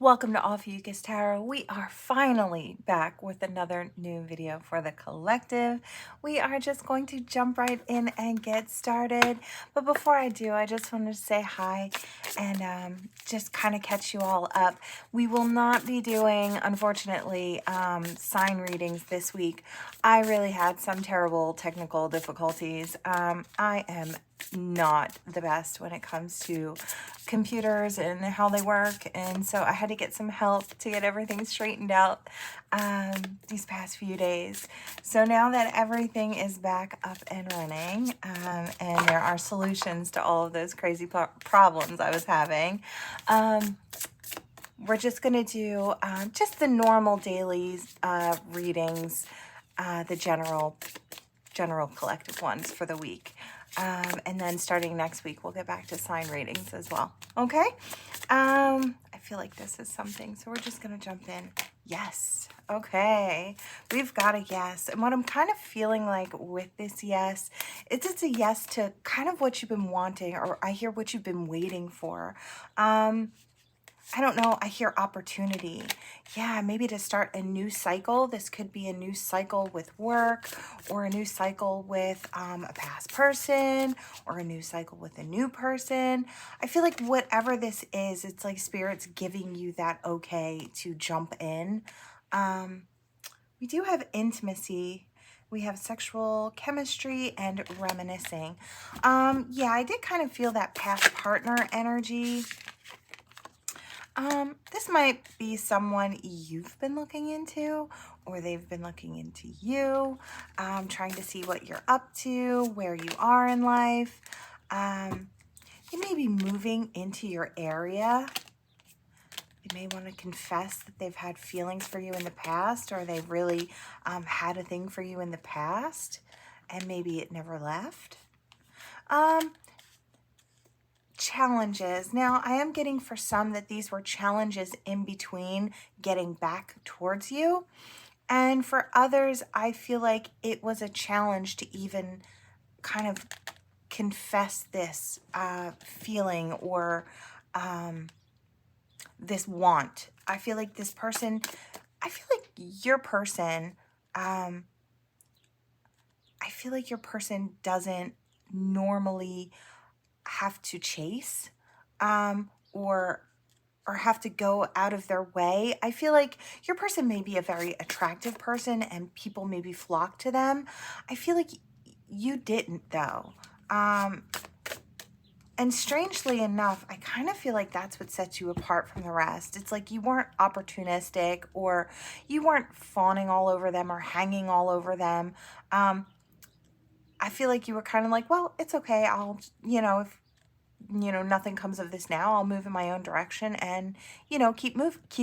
Welcome to Ophiuchus Tarot. We are finally back with another new video for the collective. We are just going to jump right in and get started. But before I do, I just wanted to say hi and just kind of catch you all up. We will not be doing, unfortunately, sign readings this week. I really had some terrible technical difficulties. I am not the best when it comes to computers and how they work, and so I had to get some help to get everything straightened out these past few days. So now that everything is back up and running, and there are solutions to all of those crazy problems I was having, we're just going to do just the normal daily readings, the general collective ones for the week. And then starting next week, we'll get back to sign readings as well. Okay? I feel like this is something, so we're just going to jump in. Yes. Okay. We've got a yes. And what I'm kind of feeling like with this yes, it's a yes to kind of what you've been wanting, or I hear what you've been waiting for. I don't know, I hear opportunity. Yeah, maybe to start a new cycle. This could be a new cycle with work, or a new cycle with a past person, or a new cycle with a new person. I feel like whatever this is, it's like Spirit's giving you that okay to jump in. We do have intimacy. We have sexual chemistry and reminiscing. Yeah, I did kind of feel that past partner energy. This might be someone you've been looking into, or they've been looking into you, trying to see what you're up to, where you are in life. You may be moving into your area. They may want to confess that they've had feelings for you in the past, or they've really had a thing for you in the past, and maybe it never left. Challenges. Now, I am getting for some that these were challenges in between getting back towards you. And for others, I feel like it was a challenge to even kind of confess this feeling, or this want. I feel like this person, I feel like your person, I feel like your person doesn't normally have to chase or have to go out of their way. I feel like your person may be a very attractive person and people maybe flock to them. I feel like you didn't, though. And strangely enough, I kind of feel like that's what sets you apart from the rest. It's like you weren't opportunistic, or you weren't fawning all over them or hanging all over them. I feel like you were kind of like, well, it's okay. I'll, if nothing comes of this now, I'll move in my own direction and, keep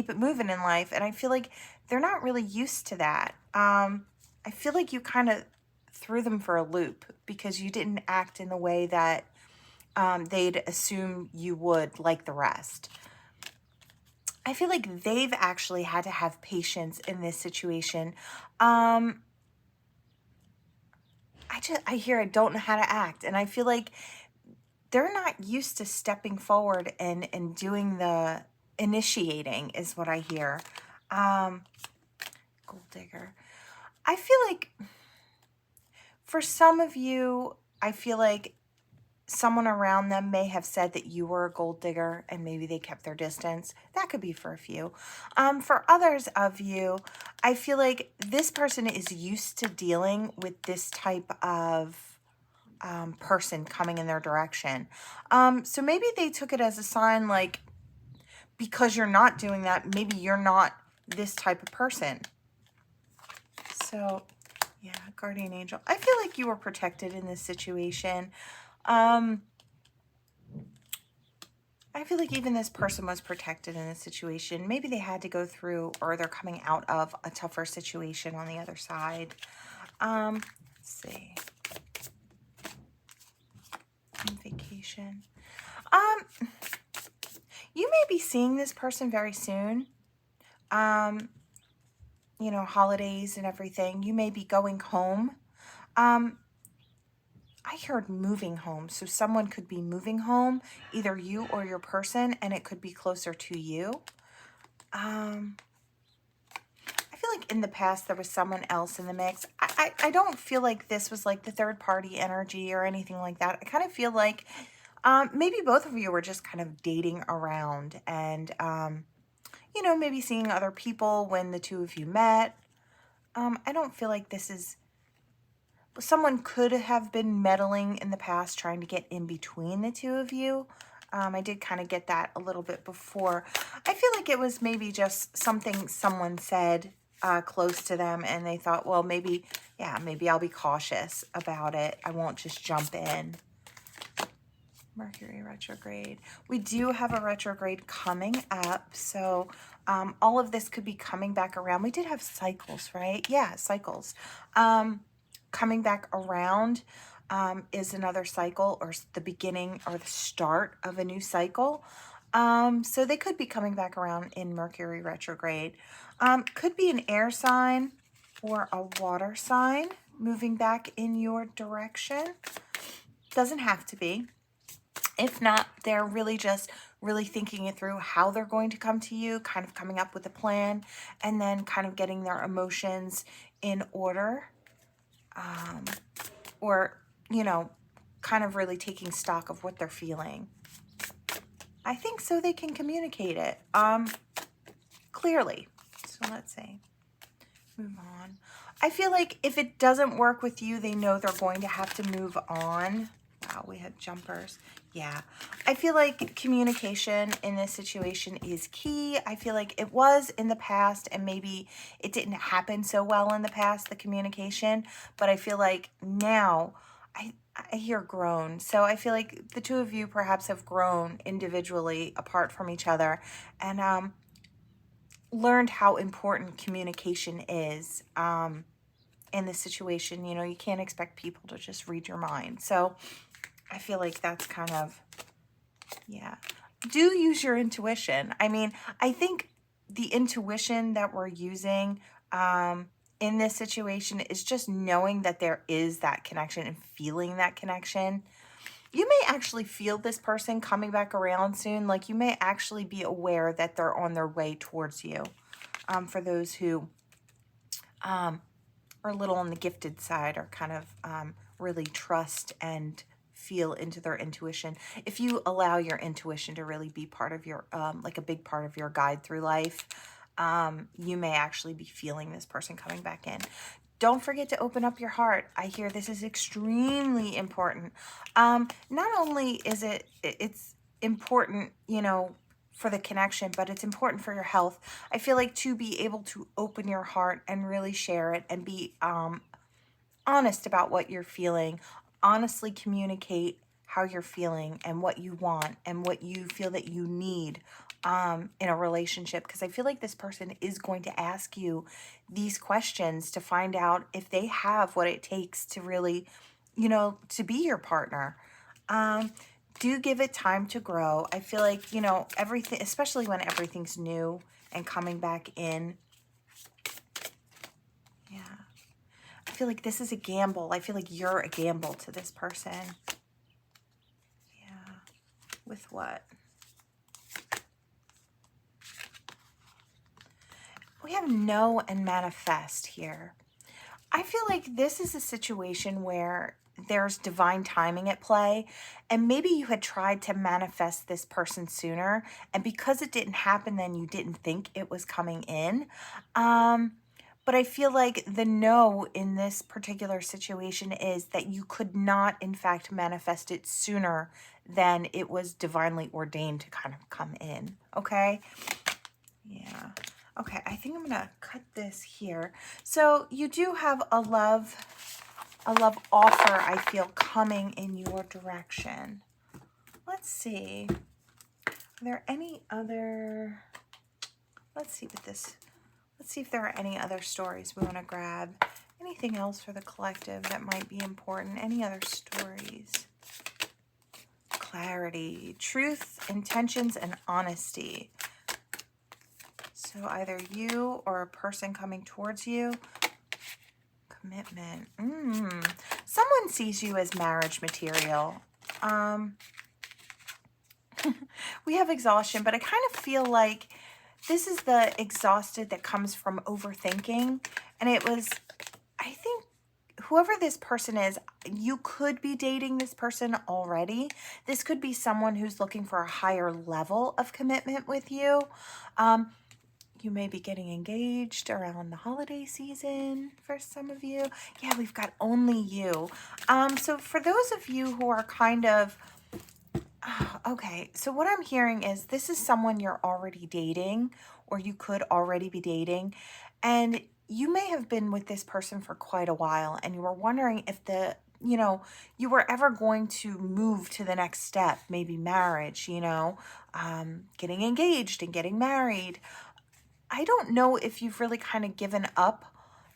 it moving in life. And I feel like they're not really used to that. I feel like you kind of threw them for a loop because you didn't act in the way that they'd assume you would, like the rest. I feel like they've actually had to have patience in this situation. I hear I don't know how to act, and I feel like they're not used to stepping forward and doing the initiating, is what I hear. Gold digger. I feel like for some of you, I feel like someone around them may have said that you were a gold digger, and maybe they kept their distance. That could be for a few. For others of you, I feel like this person is used to dealing with this type of person coming in their direction. So maybe they took it as a sign, like, because you're not doing that, maybe you're not this type of person. So, yeah, guardian angel. I feel like you were protected in this situation. I feel like even this person was protected in this situation. Maybe they had to go through, or they're coming out of a tougher situation on the other side. Let's see. Vacation. You may be seeing this person very soon. Holidays and everything. You may be going home. I heard moving home. So someone could be moving home, either you or your person, and it could be closer to you. I feel like in the past there was someone else in the mix. I don't feel like this was like the third party energy or anything like that. I kind of feel like maybe both of you were just kind of dating around and, you know, maybe seeing other people when the two of you met. I don't feel like this is... Someone could have been meddling in the past, trying to get in between the two of you. I did kind of get that a little bit before. I feel like it was maybe just something someone said close to them, and they thought, well, maybe, yeah, maybe I'll be cautious about it. I won't just jump in. Mercury retrograde. We do have a retrograde coming up, so all of this could be coming back around. We did have cycles, right? Yeah, cycles. Coming back around is another cycle, or the beginning or the start of a new cycle. So they could be coming back around in Mercury retrograde. Could be an air sign or a water sign moving back in your direction. Doesn't have to be. If not, they're really just thinking it through how they're going to come to you, kind of coming up with a plan, and then kind of getting their emotions in order. Or, you know, kind of really taking stock of what they're feeling. I think so they can communicate it clearly. So let's see. Move on. I feel like if it doesn't work with you, they know they're going to have to move on. Wow, we had jumpers. Yeah. I feel like communication in this situation is key. I feel like it was in the past, and maybe it didn't happen so well in the past, the communication. But I feel like now I hear grown. So I feel like the two of you perhaps have grown individually apart from each other, and learned how important communication is in this situation. You know, you can't expect people to just read your mind. So I feel like that's kind of, yeah. Do use your intuition. I mean, I think the intuition that we're using in this situation is just knowing that there is that connection and feeling that connection. You may actually feel this person coming back around soon. Like, you may actually be aware that they're on their way towards you. For those who are a little on the gifted side, or kind of really trust and feel into their intuition. If you allow your intuition to really be part of your, like a big part of your guide through life, you may actually be feeling this person coming back in. Don't forget to open up your heart. I hear this is extremely important. Not only is it's important, you know, for the connection, but it's important for your health. I feel like to be able to open your heart and really share it and be honest about what you're feeling, honestly communicate how you're feeling and what you want and what you feel that you need in a relationship. Because I feel like this person is going to ask you these questions to find out if they have what it takes to really, you know, to be your partner. Do give it time to grow. I feel like, you know, everything, especially when everything's new and coming back in. Yeah. I feel like this is a gamble. I feel like you're a gamble to this person. Yeah. With what? We have know and manifest here. I feel like this is a situation where there's divine timing at play, and maybe you had tried to manifest this person sooner, and because it didn't happen then, you didn't think it was coming in. But I feel like the no in this particular situation is that you could not, in fact, manifest it sooner than it was divinely ordained to kind of come in. Okay? Yeah. Okay, I think I'm going to cut this here. So you do have a love offer, I feel, coming in your direction. Let's see. Are there any other... Let's see if there are any other stories we want to grab. Anything else for the collective that might be important? Any other stories? Clarity, truth, intentions, and honesty. So either you or a person coming towards you. Commitment. Someone sees you as marriage material. We have exhaustion, but I kind of feel like This is the exhausted that comes from overthinking. And it was, I think, whoever this person is, you could be dating this person already. This could be someone who's looking for a higher level of commitment with you. You may be getting engaged around the holiday season for some of you. Yeah, we've got only you. So for those of you who are kind of, okay, so what I'm hearing is this is someone you're already dating, or you could already be dating, and you may have been with this person for quite a while, and you were wondering if you were ever going to move to the next step, maybe marriage, getting engaged and getting married. I don't know if you've really kind of given up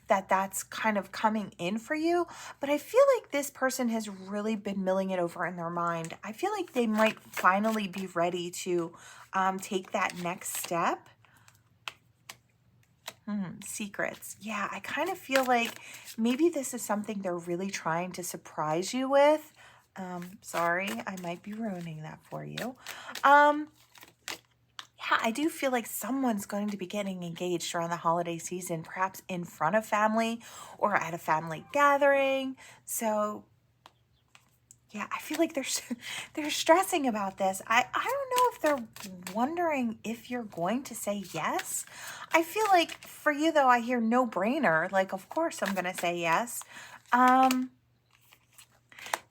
that's kind of coming in for you, but I feel like this person has really been milling it over in their mind. I feel like they might finally be ready to take that next step. Secrets. Yeah, I kind of feel like maybe this is something they're really trying to surprise you with. Sorry, I might be ruining that for you. Yeah, I do feel like someone's going to be getting engaged around the holiday season, perhaps in front of family or at a family gathering. So, yeah, I feel like they're stressing about this. I don't know if they're wondering if you're going to say yes. I feel like for you, though, I hear no brainer. Like, of course I'm going to say yes.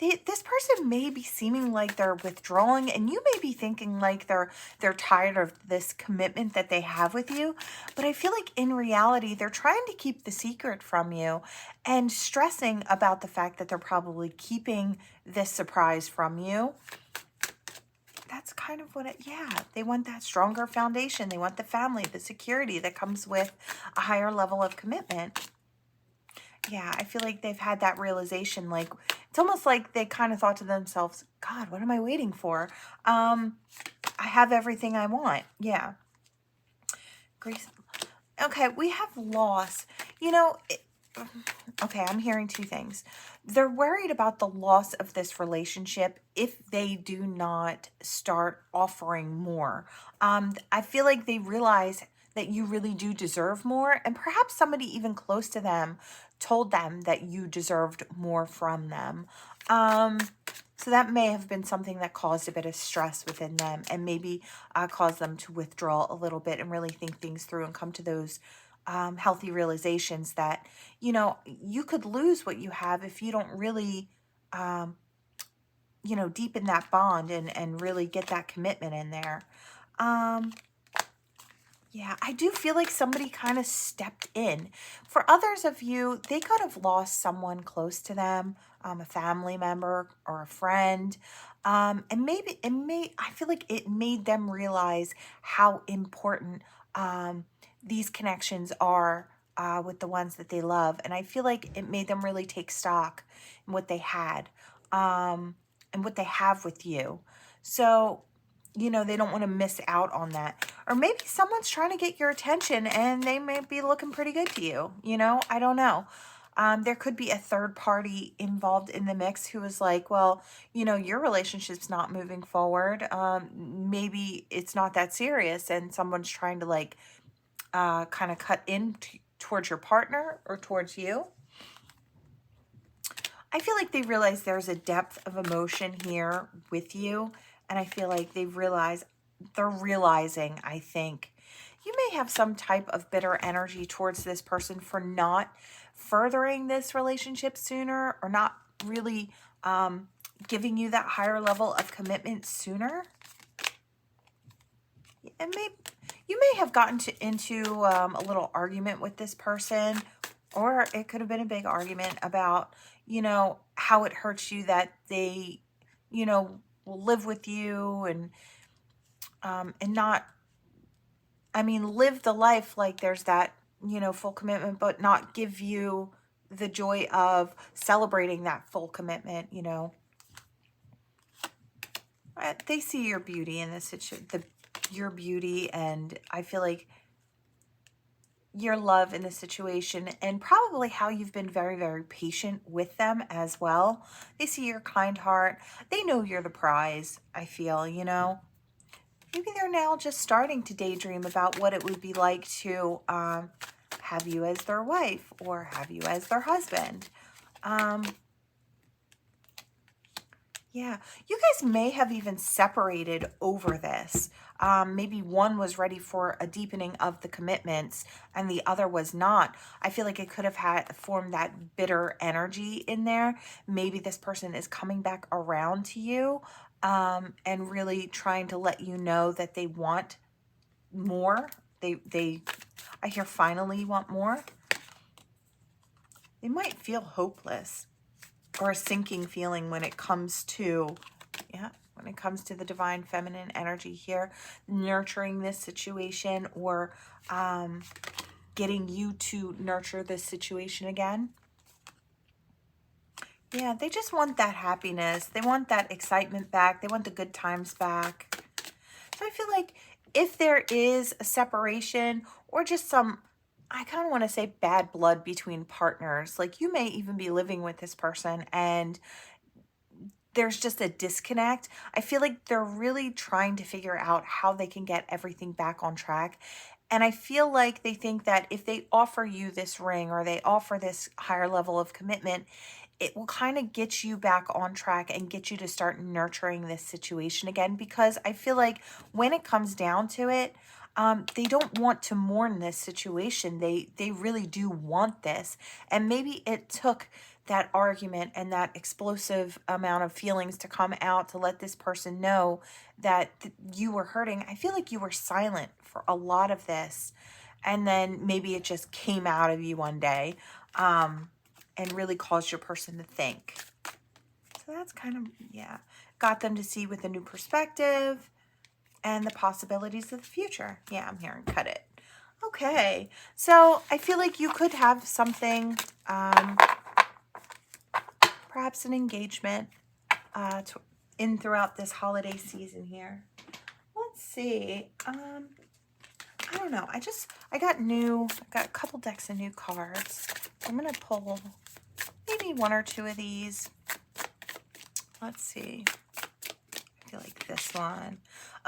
This person may be seeming like they're withdrawing, and you may be thinking like they're tired of this commitment that they have with you. But I feel like in reality, they're trying to keep the secret from you and stressing about the fact that they're probably keeping this surprise from you. That's kind of they want that stronger foundation. They want the family, the security that comes with a higher level of commitment. Yeah, I feel like they've had that realization. Like, it's almost like they kind of thought to themselves, God, what am I waiting for? I have everything I want. Yeah. Grace. Okay, we have loss. Okay, I'm hearing two things. They're worried about the loss of this relationship if they do not start offering more. I feel like they realize that you really do deserve more, and perhaps somebody even close to them told them that you deserved more from them. So that may have been something that caused a bit of stress within them, and maybe caused them to withdraw a little bit and really think things through and come to those healthy realizations that, you could lose what you have if you don't really, deepen that bond and really get that commitment in there. Yeah, I do feel like somebody kind of stepped in. For others of you, they could have lost someone close to them, a family member or a friend. And maybe I feel like it made them realize how important these connections are with the ones that they love. And I feel like it made them really take stock in what they had and what they have with you. So, they don't want to miss out on that. Or maybe someone's trying to get your attention and they may be looking pretty good to you. I don't know. There could be a third party involved in the mix who is like, well, your relationship's not moving forward. Maybe it's not that serious, and someone's trying to kind of cut in towards your partner or towards you. I feel like they realize there's a depth of emotion here with you. And I feel like they're realizing, I think, you may have some type of bitter energy towards this person for not furthering this relationship sooner, or not really giving you that higher level of commitment sooner. And you may have gotten into a little argument with this person, or it could have been a big argument about, how it hurts you that they, will live with you and not, live the life like there's that, full commitment, but not give you the joy of celebrating that full commitment. They see your beauty in this situation, your beauty, and I feel like your love in the situation, and probably how you've been very, very patient with them as well. They see your kind heart. They know you're the prize, I feel, maybe they're now just starting to daydream about what it would be like to have you as their wife or have you as their husband. Yeah, you guys may have even separated over this. Maybe one was ready for a deepening of the commitments and the other was not. I feel like it could have had formed that bitter energy in there. Maybe this person is coming back around to you and really trying to let you know that they want more. I hear finally want more. They might feel hopeless or a sinking feeling when it comes to, when it comes to the divine feminine energy here, nurturing this situation or getting you to nurture this situation again. Yeah, they just want that happiness. They want that excitement back. They want the good times back. So I feel like if there is a separation or just some, I kind of want to say bad blood between partners, like you may even be living with this person and there's just a disconnect. I feel like they're really trying to figure out how they can get everything back on track. And I feel like they think that if they offer you this ring or they offer this higher level of commitment, it will kind of get you back on track and get you to start nurturing this situation again. Because I feel like when it comes down to it, they don't want to mourn this situation. They really do want this. And maybe it took that argument and that explosive amount of feelings to come out to let this person know that you were hurting. I feel like you were silent for a lot of this. And then maybe it just came out of you one day. And really caused your person to think. So that's kind of, got them to see with a new perspective and the possibilities of the future. Yeah, I'm hearing cut it. Okay, so I feel like you could have something, perhaps an engagement throughout this holiday season here. Let's see. I don't know. I got a couple decks of new cards. I'm going to pull maybe one or two of these. Let's see. I feel like this one.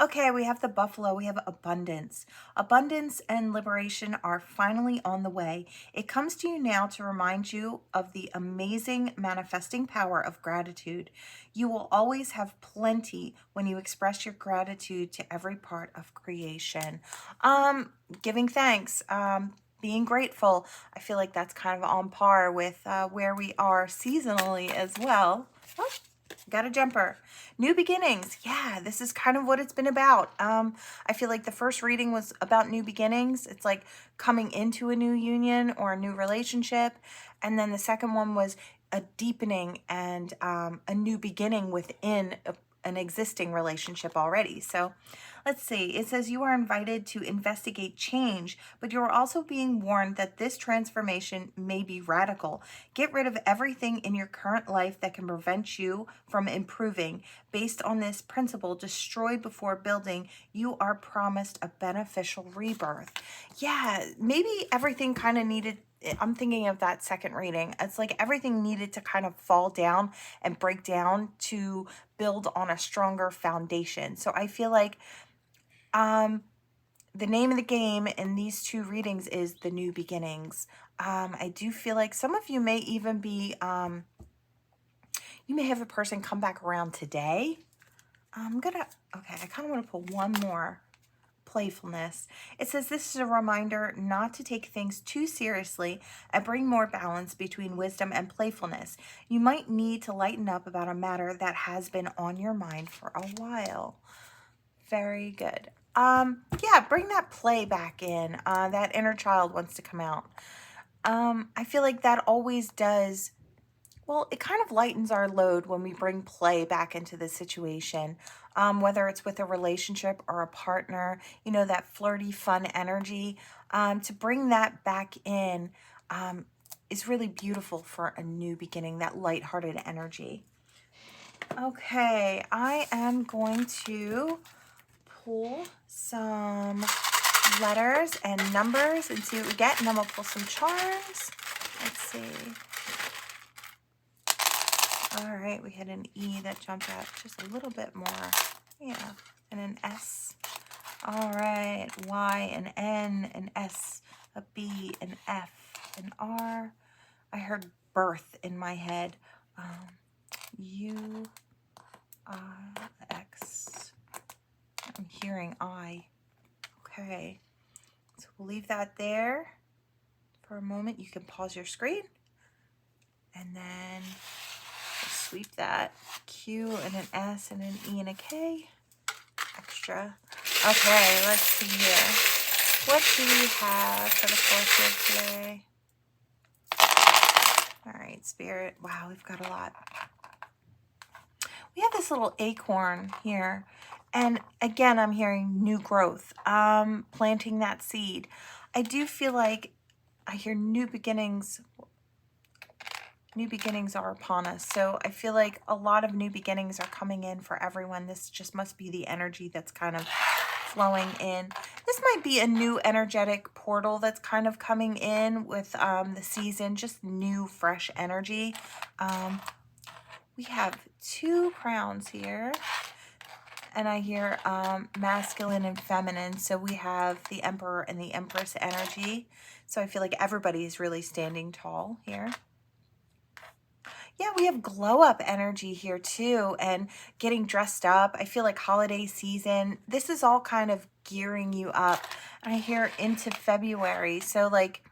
Okay, we have the buffalo. We have abundance. Abundance and liberation are finally on the way. It comes to you now to remind you of the amazing manifesting power of gratitude. You will always have plenty when you express your gratitude to every part of creation. Giving thanks. Being grateful. I feel like that's kind of on par with where we are seasonally as well. Oh, got a jumper. New beginnings. Yeah, this is kind of what it's been about. I feel like the first reading was about new beginnings. It's like coming into a new union or a new relationship. And then the second one was a deepening and a new beginning within an existing relationship already. So let's see. It says you are invited to investigate change, but you are also being warned that this transformation may be radical. Get rid of everything in your current life that can prevent you from improving. Based on this principle, destroy before building, you are promised a beneficial rebirth. Yeah, maybe everything kind of needed. I'm thinking of that second reading. It's like everything needed to kind of fall down and break down to build on a stronger foundation. So I feel like the name of the game in these two readings is the new beginnings. I do feel like some of you may even be, you may have a person come back around today. I kind of want to pull one more. Playfulness. It says this is a reminder not to take things too seriously and bring more balance between wisdom and playfulness. You might need to lighten up about a matter that has been on your mind for a while. Very good. Yeah, bring that play back in. That inner child wants to come out. I feel like that always does. Well, it kind of lightens our load when we bring play back into the situation, whether it's with a relationship or a partner, that flirty, fun energy. To bring that back in is really beautiful for a new beginning, that lighthearted energy. Okay, I am going to pull some letters and numbers and see what we get, and then we'll pull some charms. Let's see. All right, we had an E that jumped out just a little bit more. Yeah, and an S. All right, Y, an N, an S, a B, an F, an R. I heard birth in my head. U, I, X. I'm hearing I. Okay, so we'll leave that there for a moment. You can pause your screen and then sweep that. Q and an S and an E and a K. Extra. Okay, let's see here. What do we have for the collective today? All right, Spirit. Wow, we've got a lot. We have this little acorn here. And again, I'm hearing new growth, planting that seed. I do feel like I hear new beginnings. New beginnings are upon us. So I feel like a lot of new beginnings are coming in for everyone. This just must be the energy that's kind of flowing in. This might be a new energetic portal that's kind of coming in with the season, just new, fresh energy. We have 2 crowns here. And I hear masculine and feminine. So we have the Emperor and the Empress energy. So I feel like everybody is really standing tall here. Yeah, we have glow up energy here too, and getting dressed up. I feel like holiday season. This is all kind of gearing you up. I hear into February. So like,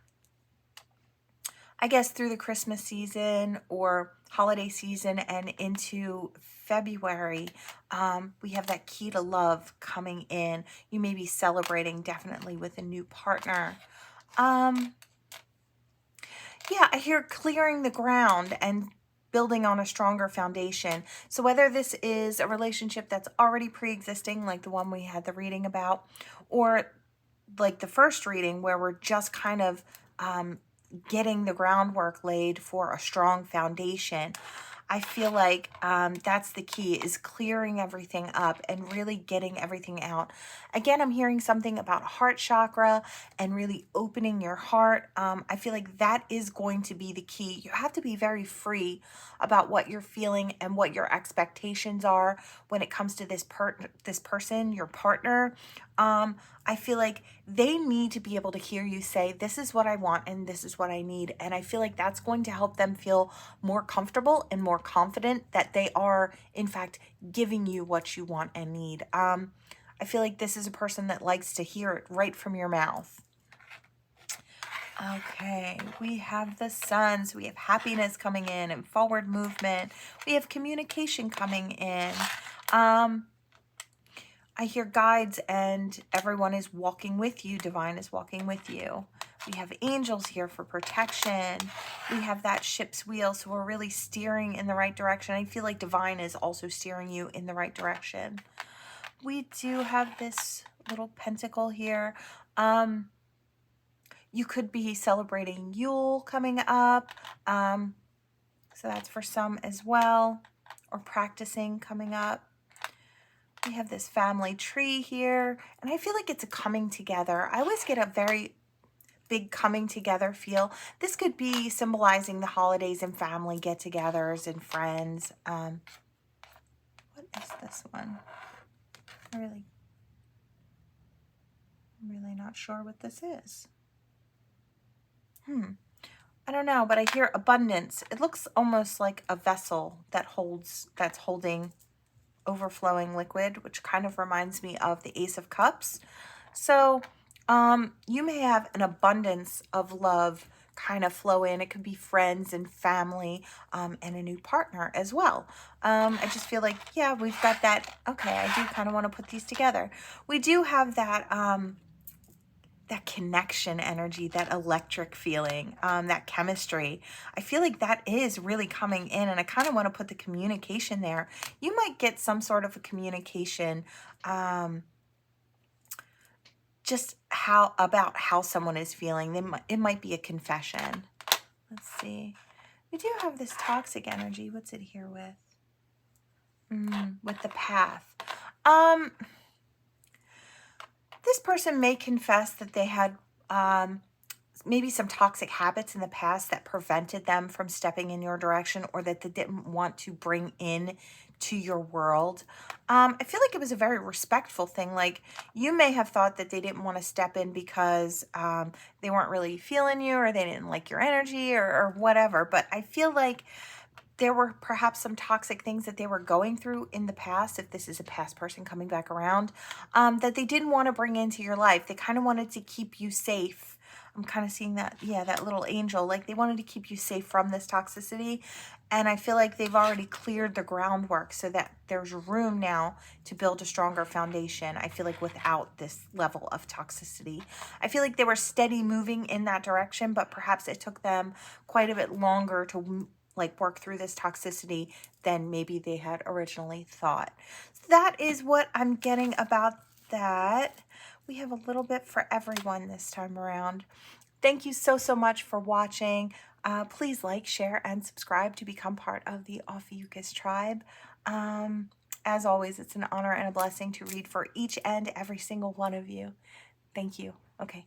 I guess through the Christmas season or holiday season and into February, we have that key to love coming in. You may be celebrating definitely with a new partner. Yeah, I hear clearing the ground and building on a stronger foundation. So whether this is a relationship that's already pre-existing, like the one we had the reading about, or like the first reading where we're just kind of getting the groundwork laid for a strong foundation, I feel like that's the key, is clearing everything up and really getting everything out. Again, I'm hearing something about heart chakra and really opening your heart. I feel like that is going to be the key. You have to be very free about what you're feeling and what your expectations are when it comes to this person, your partner. I feel like they need to be able to hear you say, this is what I want and this is what I need. And I feel like that's going to help them feel more comfortable and more confident that they are, in fact, giving you what you want and need. I feel like this is a person that likes to hear it right from your mouth. Okay, we have the Sun. So we have happiness coming in and forward movement. We have communication coming in. I hear guides and everyone is walking with you. Divine is walking with you. We have angels here for protection. We have that ship's wheel, so we're really steering in the right direction. I feel like Divine is also steering you in the right direction. We do have this little pentacle here. You could be celebrating Yule coming up. So that's for some as well, or practicing coming up. We have this family tree here, and I feel like it's a coming together. I always get a very big coming together feel. This could be symbolizing the holidays and family get-togethers and friends. What is this one? I'm really not sure what this is. I don't know, but I hear abundance. It looks almost like a vessel that's holding overflowing liquid, which kind of reminds me of the Ace of Cups. So you may have an abundance of love kind of flow in. It could be friends and family and a new partner as well. I just feel like, yeah, we've got that. Okay, I do kind of want to put these together. We do have that that connection energy, that electric feeling, that chemistry. I feel like that is really coming in, and I kind of want to put the communication there. You might get some sort of a communication just about how someone is feeling. It might be a confession. Let's see. We do have this toxic energy. What's it here with? With the path. This person may confess that they had maybe some toxic habits in the past that prevented them from stepping in your direction, or that they didn't want to bring in to your world. I feel like it was a very respectful thing. Like, you may have thought that they didn't want to step in because they weren't really feeling you, or they didn't like your energy, or whatever. But I feel like there were perhaps some toxic things that they were going through in the past, if this is a past person coming back around, that they didn't want to bring into your life. They kind of wanted to keep you safe. I'm kind of seeing that, yeah, that little angel, like they wanted to keep you safe from this toxicity. And I feel like they've already cleared the groundwork so that there's room now to build a stronger foundation. I feel like without this level of toxicity, I feel like they were steady moving in that direction, but perhaps it took them quite a bit longer to like work through this toxicity than maybe they had originally thought. So that is what I'm getting about that. We have a little bit for everyone this time around. Thank you so much for watching. Please like, share, and subscribe to become part of the Ophiuchus tribe. As always, it's an honor and a blessing to read for each and every single one of you. Thank you. Okay.